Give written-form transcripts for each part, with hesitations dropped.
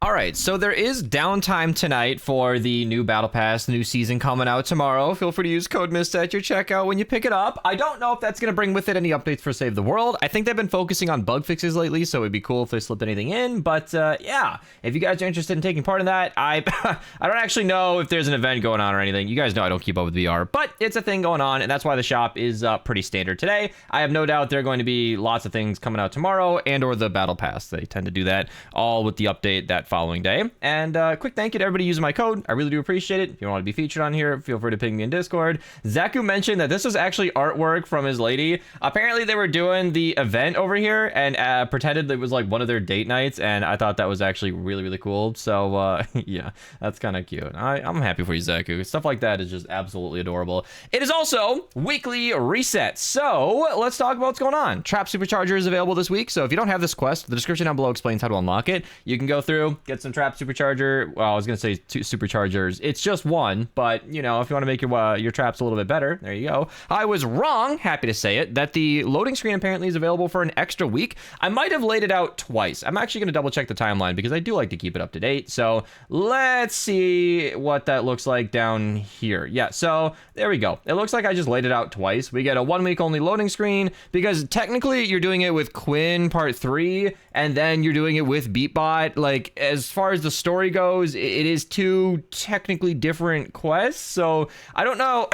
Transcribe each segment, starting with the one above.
All right, so there is downtime tonight for the new Battle Pass, new season coming out tomorrow. Feel free to use code Mista at your checkout when you pick it up. I don't know if that's going to bring with it any updates for Save the World. I think they've been focusing on bug fixes lately, so it'd be cool if they slipped anything in. But yeah, if you guys are interested in taking part in that, I don't actually know if there's an event going on or anything. You guys know I don't keep up with VR, but it's a thing going on, and that's why the shop is pretty standard today. I have no doubt there are going to be lots of things coming out tomorrow and or the Battle Pass. They tend to do that all with the update that following day. And quick thank you to everybody using my code. I really do appreciate it. If you want to be featured on here, feel free to ping me in Discord. Zaku mentioned that this was actually artwork from his lady. Apparently they were doing the event over here and pretended it was like one of their date nights, and I thought that was actually really cool. So yeah, that's kind of cute. I'm happy for you, Zaku. Stuff like that is just absolutely adorable. It is also weekly reset, so let's talk about what's going on. Trap Supercharger is available this week, so if you don't have this quest, the description down below explains how to unlock it. You can go through, get some Trap Supercharger. Well, I was gonna say two Superchargers. It's just one, but you know, if you want to make your traps a little bit better, there you go. I was wrong, happy to say it, that the loading screen apparently is available for an extra week. I might have laid it out twice. I'm actually gonna double check the timeline because I do like to keep it up to date. So let's see what that looks like down here. Yeah, so there we go. It looks like I just laid it out twice. We get a 1 week only loading screen because technically you're doing it with Quinn Part 3 and then you're doing it with Beatbot. Like, as far as the story goes, it is two technically different quests, so I don't know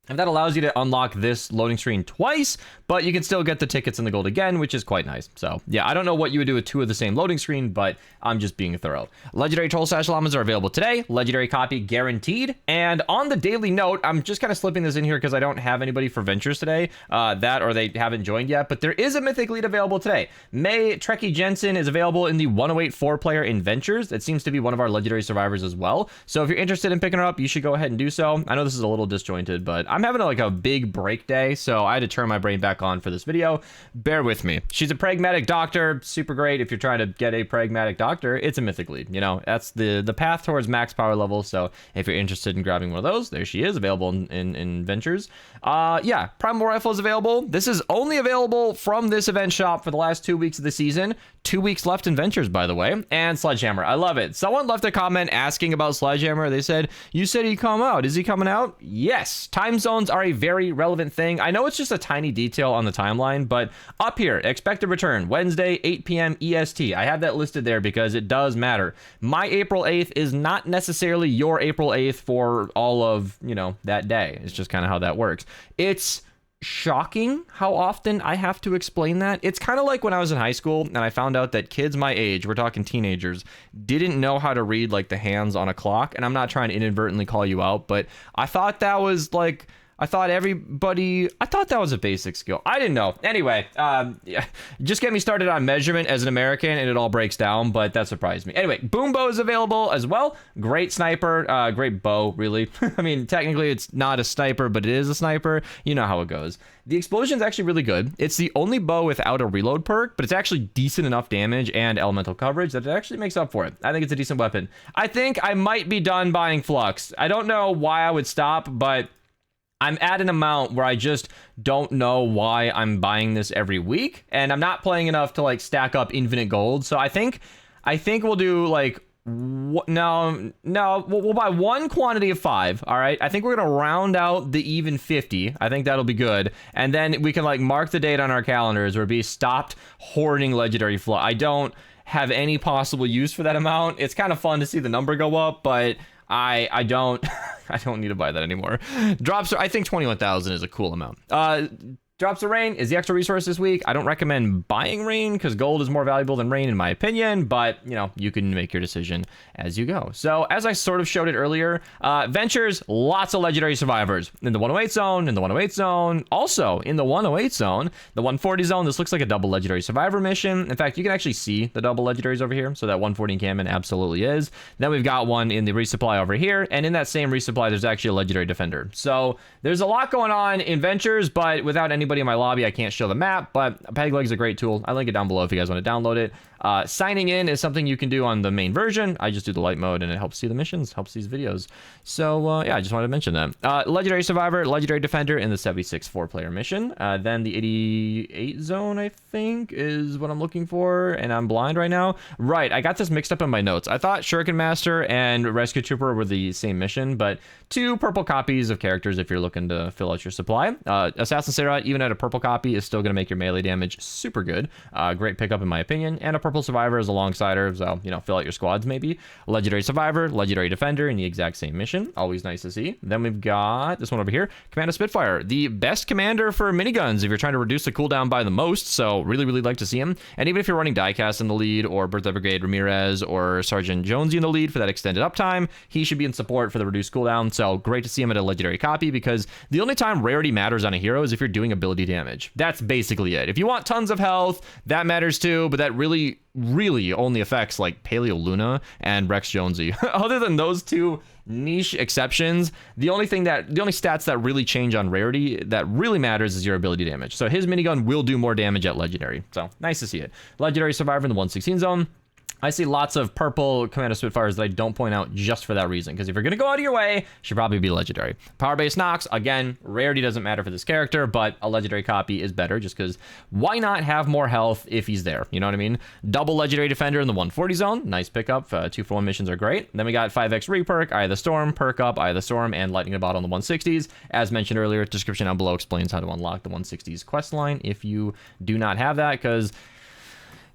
if that allows you to unlock this loading screen twice, but you can still get the tickets and the gold again, which is quite nice. So yeah, I don't know what you would do with two of the same loading screen, but I'm just being thorough. Legendary Troll Sash Llamas are available today. Legendary copy guaranteed. And on the daily note, I'm just kind of slipping this in here because I don't have anybody for Ventures today, that or they haven't joined yet, but there is a Mythic lead available today. May Trekkie Jensen is available in the 108 4-player in Ventures. It seems to be one of our Legendary survivors as well. So if you're interested in picking her up, you should go ahead and do so. I know this is a little disjointed, but I'm having like a big break day, so I had to turn my brain back on for this video. Bear with me. She's a pragmatic doctor, super great. If you're trying to get a pragmatic doctor, it's a Mythic lead. You know, that's the path towards max power level. So if you're interested in grabbing one of those, there she is, available in Ventures. Yeah, Primal Rifle is available. This is only available from this event shop for the last 2 weeks of the season. 2 weeks left in Ventures, by the way. And Sledgehammer, I love it. Someone left a comment asking about Sledgehammer. They said, you said he'd come out. Is he coming out? Yes. Time zones are a very relevant thing. I know it's just a tiny detail on the timeline, but up here, expected return, Wednesday, 8 p.m. EST. I have that listed there because it does matter. My April 8th is not necessarily your April 8th for all of, you know, that day. It's just kind of how that works. It's shocking how often I have to explain that. It's kind of like when I was in high school and I found out that kids my age, we're talking teenagers, didn't know how to read like the hands on a clock. And I'm not trying to inadvertently call you out, but I thought that was like, I thought that was a basic skill. I didn't know. Anyway, yeah, just get me started on measurement as an American and it all breaks down, but that surprised me. Anyway, Boom Bow is available as well. Great sniper, great bow, really. I mean, technically it's not a sniper, but it is a sniper. You know how it goes. The explosion's actually really good. It's the only bow without a reload perk, but it's actually decent enough damage and elemental coverage that it actually makes up for it. I think it's a decent weapon. I think I might be done buying Flux. I don't know why I would stop, but I'm at an amount where I just don't know why I'm buying this every week, and I'm not playing enough to like stack up infinite gold. So I think we'll do like no, we'll buy one quantity of 5. All right, I think we're gonna round out the even 50. I think that'll be good, and then we can like mark the date on our calendars where we stopped hoarding legendary Flux. I don't have any possible use for that amount. It's kind of fun to see the number go up, but I don't I don't need to buy that anymore. Drops, I think 21,000 is a cool amount. Drops of Rain is the extra resource this week. I don't recommend buying Rain because gold is more valuable than Rain in my opinion, but you know, you can make your decision as you go. So as I sort of showed it earlier, Ventures, lots of legendary survivors in the 108 zone, in the 108 zone, also in the 108 zone, the 140 zone. This looks like a double legendary survivor mission. In fact, you can actually see the double legendaries over here. So that 140 encampment absolutely is. Then we've got one in the resupply over here. And in that same resupply, there's actually a legendary defender. So there's a lot going on in Ventures, but without any anybody in my lobby, I can't show the map, but Peg Leg's a great tool. I link it down below if you guys want to download it. Signing in is something you can do on the main version. I just do the light mode, and it helps see the missions, helps these videos. So, yeah, I just wanted to mention that. Legendary Survivor, Legendary Defender in the 76 4-player mission. Then the 88 zone, I think, is what I'm looking for, and I'm blind right now. Right, I got this mixed up in my notes. I thought Shuriken Master and Rescue Trooper were the same mission, but 2 purple copies of characters if you're looking to fill out your supply. Assassin Sarah, even at a purple copy, is still going to make your melee damage super good. Great pickup in my opinion. And a purple Survivor is alongside her, so, you know, fill out your squads maybe. Legendary Survivor, Legendary Defender in the exact same mission. Always nice to see. Then we've got this one over here, Commander Spitfire, the best commander for miniguns if you're trying to reduce the cooldown by the most, so really, really like to see him. And even if you're running Diecast in the lead, or Birthday Brigade Ramirez, or Sergeant Jonesy in the lead for that extended uptime, he should be in support for the reduced cooldown, so great to see him at a legendary copy, because the only time rarity matters on a hero is if you're doing ability damage. That's basically it. If you want tons of health, that matters too, but that really only affects like Paleo Luna and Rex Jonesy. Other than those 2 niche exceptions, the only stats that really change on rarity that really matters is your ability damage. So his minigun will do more damage at legendary, so nice to see it. Legendary Survivor in the 116 zone. I see lots of purple Commander Spitfires that I don't point out just for that reason, because if you're going to go out of your way, should probably be legendary. Power base Nox, again, rarity doesn't matter for this character, but a legendary copy is better, just because why not have more health if he's there? You know what I mean? Double Legendary Defender in the 140 zone, nice pickup. 2-for-1 missions are great. Then we got 5x reperk, Eye of the Storm, perk up, Eye of the Storm, and Lightning the Bot on the 160s. As mentioned earlier, description down below explains how to unlock the 160s quest line if you do not have that, because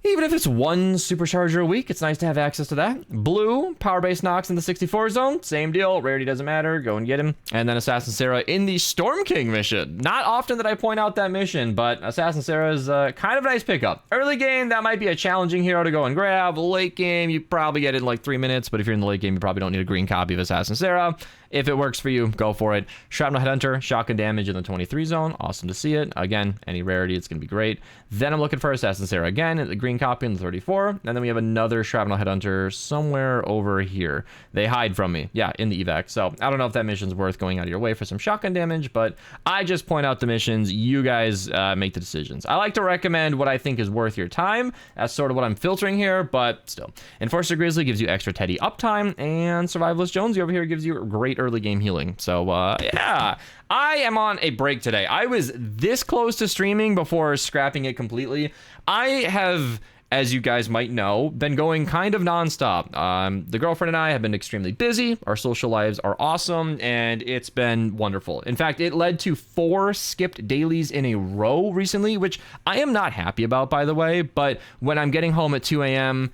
even if it's 1 supercharger a week, it's nice to have access to that. Blue, Power Base Nox in the 64 zone. Same deal. Rarity doesn't matter. Go and get him. And then Assassin Sarah in the Storm King mission. Not often that I point out that mission, but Assassin Sarah is kind of a nice pickup. Early game, that might be a challenging hero to go and grab. Late game, you probably get it in like 3 minutes, but if you're in the late game, you probably don't need a green copy of Assassin Sarah. If it works for you, go for it. Shrapnel Headhunter, shotgun damage in the 23 zone. Awesome to see it. Again, any rarity, it's going to be great. Then I'm looking for Assassin Sarah again, the green copy in the 34. And then we have another Shrapnel Headhunter somewhere over here. They hide from me. Yeah, in the evac. So I don't know if that mission's worth going out of your way for some shotgun damage, but I just point out the missions. You guys make the decisions. I like to recommend what I think is worth your time. That's sort of what I'm filtering here, but still. Enforcer Grizzly gives you extra Teddy uptime, and Survivalist Jonesy over here gives you great early game healing. So yeah, I am on a break today. I was this close to streaming before scrapping it completely. I have, as you guys might know, been going kind of nonstop. The girlfriend and I have been extremely busy. Our social lives are awesome, and it's been wonderful. In fact, it led to 4 skipped dailies in a row recently, which I am not happy about, by the way, but when I'm getting home at 2 a.m.,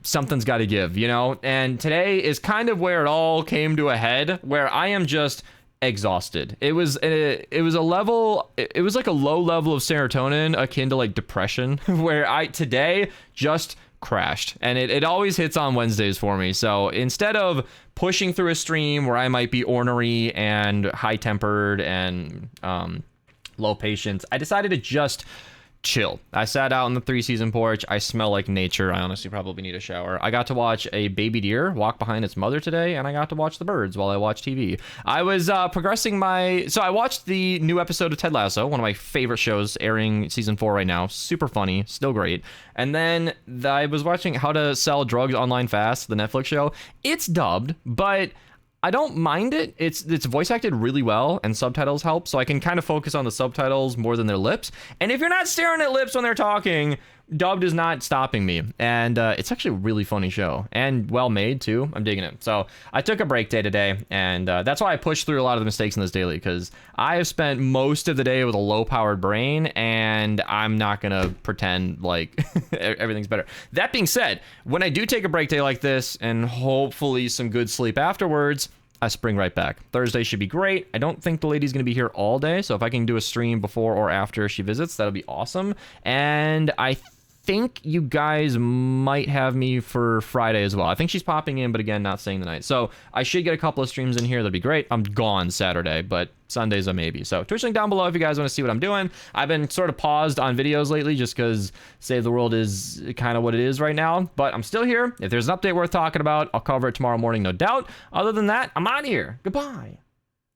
something's got to give, you know? And today is kind of where it all came to a head, where I am just exhausted. It was like a low level of serotonin akin to like depression, where I today just crashed, and it always hits on Wednesdays for me. So instead of pushing through a stream where I might be ornery and high tempered and low patience, I decided to just chill. I sat out on the 3-season porch. I smell like nature. I honestly probably need a shower. I got to watch a baby deer walk behind its mother today, and I got to watch the birds while I watched TV. I was progressing so I watched the new episode of Ted Lasso, one of my favorite shows, airing season 4 right now. Super funny, still great. And then I was watching How to Sell Drugs Online Fast, the Netflix show. It's dubbed, but I don't mind it. It's voice acted really well, and subtitles help, so I can kind of focus on the subtitles more than their lips. And if you're not staring at lips when they're talking, dubbed is not stopping me. And it's actually a really funny show, and well made too. I'm digging it. So I took a break day today, and that's why I pushed through a lot of the mistakes in this daily, because I have spent most of the day with a low-powered brain, and I'm not gonna pretend like everything's better. That being said, when I do take a break day like this, and hopefully some good sleep afterwards, I spring right back. Thursday should be great. I don't think the lady's going to be here all day, so if I can do a stream before or after she visits, that'll be awesome. And I think you guys might have me for Friday as well. I think she's popping in, but again, not staying the night. So I should get a couple of streams in here. That'd be great. I'm gone Saturday, but Sunday's a maybe. So Twitch link down below if you guys want to see what I'm doing. I've been sort of paused on videos lately just because Save the World is kind of what it is right now, but I'm still here. If there's an update worth talking about, I'll cover it tomorrow morning, no doubt. Other than that, I'm out of here. Goodbye.